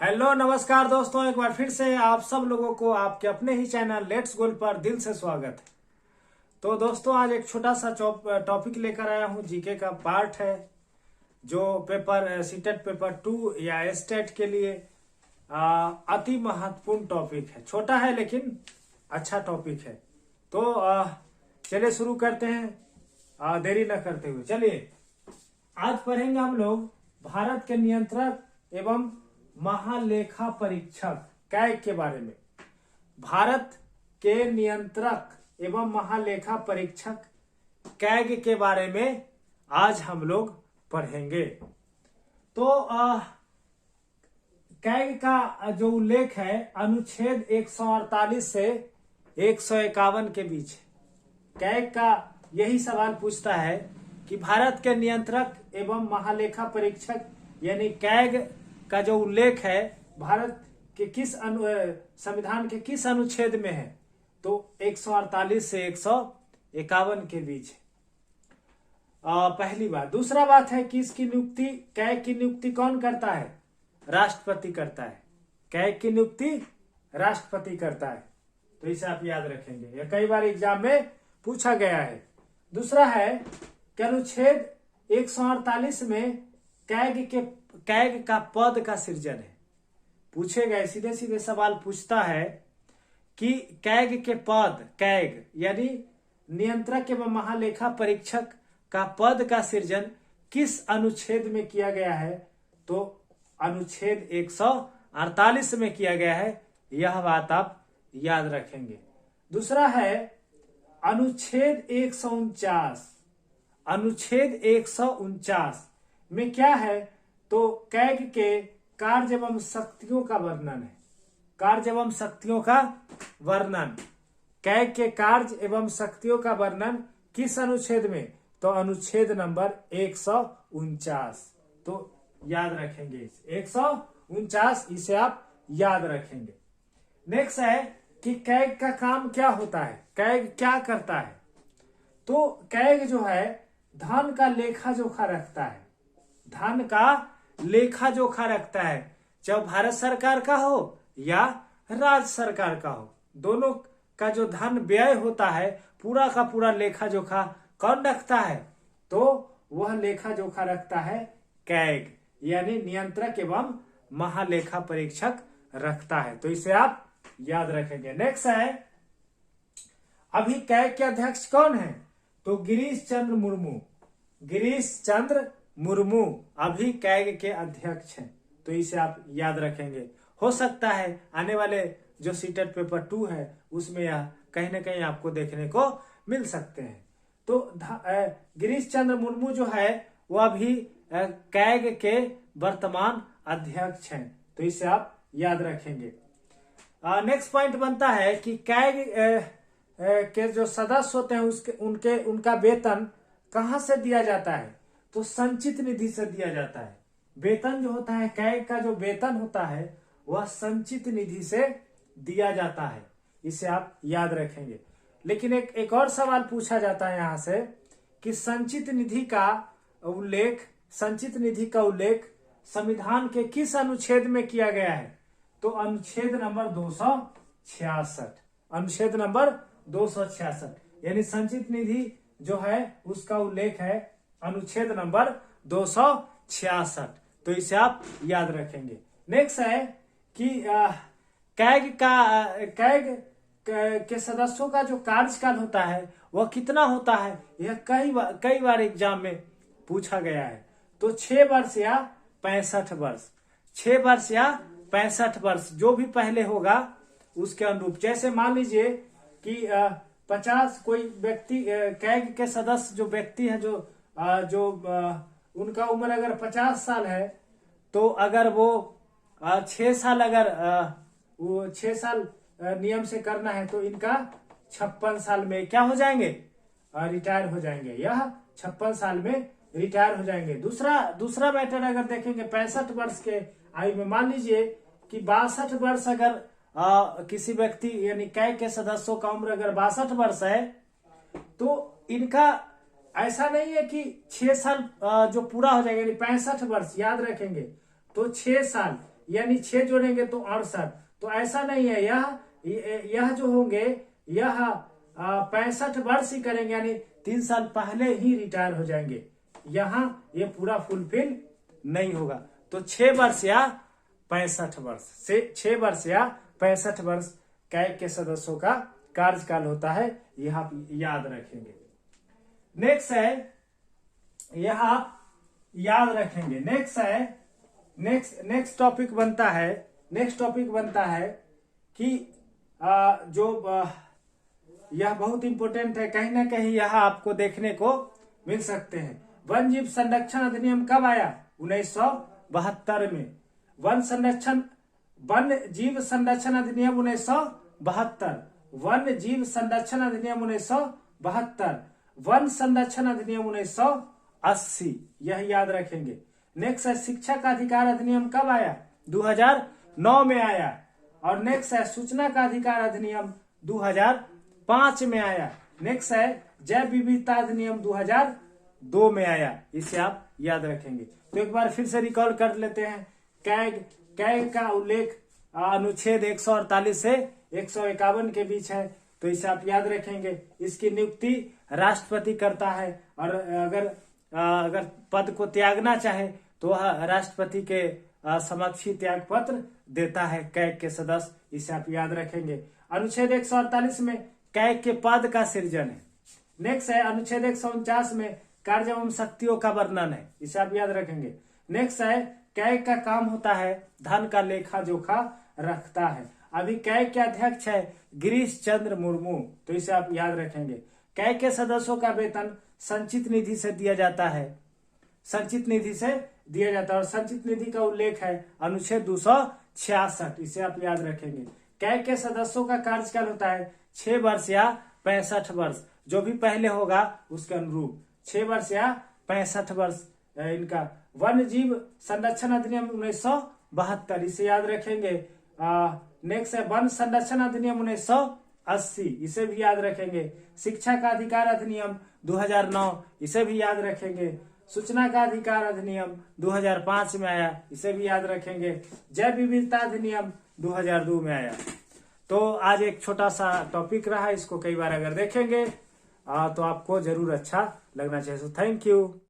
Hello नमस्कार दोस्तों, एक बार फिर से आप सब लोगों को आपके अपने ही चैनल लेट्स गोल पर दिल से स्वागत है। तो दोस्तों आज एक छोटा सा टॉपिक लेकर आया हूँ। जीके का पार्ट है जो पेपर सीटेट पेपर 2 या स्टेट के लिए अति महत्वपूर्ण टॉपिक है। छोटा है लेकिन अच्छा टॉपिक है। तो चलिए शुरू करते हैं, देरी न करते हुए। चलिए आज पढ़ेंगे हम लोग भारत के नियंत्रक एवं महालेखा परीक्षक कैग के बारे में। भारत के नियंत्रक एवं महालेखा परीक्षक कैग के बारे में आज हम लोग पढ़ेंगे। तो कैग का जो उल्लेख है अनुच्छेद 148 से 151 के बीच। कैग का यही सवाल पूछता है कि भारत के नियंत्रक एवं महालेखा परीक्षक यानी कैग का जो उल्लेख है भारत के किस संविधान के किस अनुच्छेद में है, तो 148 से 151 के बीच। पहली बात। दूसरा बात है कि इसकी नियुक्ति कैग की नियुक्ति कौन करता है? राष्ट्रपति करता है। कैग की नियुक्ति राष्ट्रपति करता है। तो इसे आप याद रखेंगे, यह कई बार एग्जाम में पूछा गया है। दूसरा है कि अनुच्छेद 148 में कैग का पद का सृजन है। पूछे गए सीधे सीधे सवाल पूछता है कि कैग के पद, कैग यानी नियंत्रक एवं महालेखा परीक्षक का पद का सृजन किस अनुच्छेद में किया गया है? तो अनुच्छेद 148 में किया गया है। यह बात आप याद रखेंगे। दूसरा है अनुच्छेद 149। अनुच्छेद 149 में क्या है? तो कैग के कार्य एवं शक्तियों का वर्णन है। कार्य एवं शक्तियों का वर्णन। कैग के कार्य एवं शक्तियों का वर्णन किस अनुच्छेद में? तो अनुच्छेद नंबर 149। तो याद रखेंगे 149, इसे आप याद रखेंगे। नेक्स्ट है कि कैग का काम क्या होता है? कैग क्या करता है? तो कैग जो है धन का लेखा जोखा रखता है। धन का लेखा जोखा रखता है, चाहे भारत सरकार का हो या राज्य सरकार का हो। दोनों का जो धन व्यय होता है पूरा का पूरा लेखा जोखा कौन रखता है? तो वह लेखा जोखा रखता है कैग यानी नियंत्रक एवं महालेखा परीक्षक रखता है। तो इसे आप याद रखेंगे। नेक्स्ट है अभी कैग के अध्यक्ष कौन है? तो गिरीश चंद्र मुर्मू। गिरीश चंद्र मुर्मू अभी कैग के अध्यक्ष हैं। तो इसे आप याद रखेंगे। हो सकता है आने वाले जो सीटेट पेपर 2 है उसमें यह कहीं ना कहीं आपको देखने को मिल सकते हैं। तो गिरीश चंद्र मुर्मू जो है वह अभी कैग के वर्तमान अध्यक्ष हैं। तो इसे आप याद रखेंगे। नेक्स्ट पॉइंट बनता है कि कैग के जो सदस्य होते हैं उनका वेतन कहां से दिया जाता है? तो संचित निधि से दिया जाता है। वेतन जो होता है कैग का जो वेतन होता है वह संचित निधि से दिया जाता है। इसे आप याद रखेंगे। लेकिन एक और सवाल पूछा जाता है यहां से कि संचित निधि का उल्लेख संविधान के किस अनुच्छेद में किया गया है? तो अनुच्छेद नंबर 266। अनुच्छेद नंबर 266 यानी संचित निधि जो है उसका उल्लेख है अनुच्छेद नंबर 266। तो इसे आप याद रखेंगे। नेक्स्ट है कि कैग के सदस्यों का जो कार्यकाल होता है वह कितना होता है? यह कई बार एग्जाम में पूछा गया है। तो 6 वर्ष या 65 वर्ष। 6 वर्ष या 65 वर्ष जो भी पहले होगा उसके अनुरूप। जैसे मान लीजिए कि 50 कोई व्यक्ति कैग के सदस्य जो व्यक्ति है जो उनका उम्र अगर 50 साल है तो अगर वो 6 साल वो 6 साल नियम से करना है तो इनका 56 साल में क्या हो जाएंगे? रिटायर हो जाएंगे। यह 56 साल में रिटायर हो जाएंगे। दूसरा मैटर अगर देखेंगे 65 वर्ष के आयु में, मान लीजिए कि 62 वर्ष अगर किसी व्यक्ति यानी कैग के सदस्यों का उम्र अगर 62 वर्ष है तो इनका ऐसा नहीं है कि 6 साल जो पूरा हो जाएगा यानी 65 वर्ष याद रखेंगे। तो 6 साल यानी 6 जोड़ेंगे तो 68। तो ऐसा नहीं है, यह जो होंगे यह 65 वर्ष ही करेंगे, यानी 3 साल पहले ही रिटायर हो जाएंगे। यहाँ ये पूरा फुलफिल नहीं होगा। तो 6 वर्ष या 65 वर्ष से 6 वर्ष या 65 वर्ष कैग के सदस्यों का कार्यकाल होता है, यह आप याद रखेंगे। नेक्स्ट है, यह आप याद रखेंगे। नेक्स्ट टॉपिक बनता है कि यह बहुत इंपॉर्टेंट है, कहीं ना कहीं यह आपको देखने को मिल सकते हैं। वन जीव संरक्षण अधिनियम कब आया? 1972 में। वन जीव संरक्षण अधिनियम 1972। वन जीव संरक्षण अधिनियम 1972। वन संरक्षण अधिनियम 1980, यह याद रखेंगे। नेक्स्ट है, शिक्षा का अधिकार अधिनियम कब आया? 2009 में आया। और नेक्स्ट है, सूचना का अधिकार अधिनियम 2005 में आया। नेक्स्ट है, जैव विविधता अधिनियम 2002 में आया। इसे आप याद रखेंगे। तो एक बार फिर से रिकॉल कर लेते हैं। कैग का उल्लेख अनुच्छेद 148 से 151 के बीच है, तो इसे आप याद रखेंगे। इसकी नियुक्ति राष्ट्रपति करता है, और अगर पद को त्यागना चाहे तो वह राष्ट्रपति के समक्ष ही त्याग पत्र देता है कैग के सदस्य। इसे आप याद रखेंगे। अनुच्छेद 148 में कैग के पद का सृजन है। नेक्स्ट है, अनुच्छेद 149 में कार्य एवं शक्तियों का वर्णन है। इसे आप याद रखेंगे। नेक्स्ट है, कैग का काम होता है धन का लेखा जोखा रखता है। अभी कैग के अध्यक्ष है गिरीश चंद्र मुर्मू, तो इसे आप याद रखेंगे। कैग के सदस्यों का वेतन संचित निधि से दिया जाता है, और संचित निधि का उल्लेख है अनुच्छेद 266। इसे आप याद रखेंगे। कैग के सदस्यों का कार्यकाल होता है 6 वर्ष या 65 वर्ष, जो भी पहले होगा उसके अनुरूप 6 वर्ष या 65 वर्ष इनका। वन जीव संरक्षण अधिनियम 1972, इसे याद रखेंगे। नेक्स्ट है, वन संरक्षण अधिनियम 1980, इसे भी याद रखेंगे। शिक्षा का अधिकार अधिनियम 2009, इसे भी याद रखेंगे। सूचना का अधिकार अधिनियम 2005 में आया, इसे भी याद रखेंगे। जैव विविधता अधिनियम 2002 में आया। तो आज एक छोटा सा टॉपिक रहा, इसको कई बार अगर देखेंगे तो आपको जरूर अच्छा लगना चाहिए। So thank you.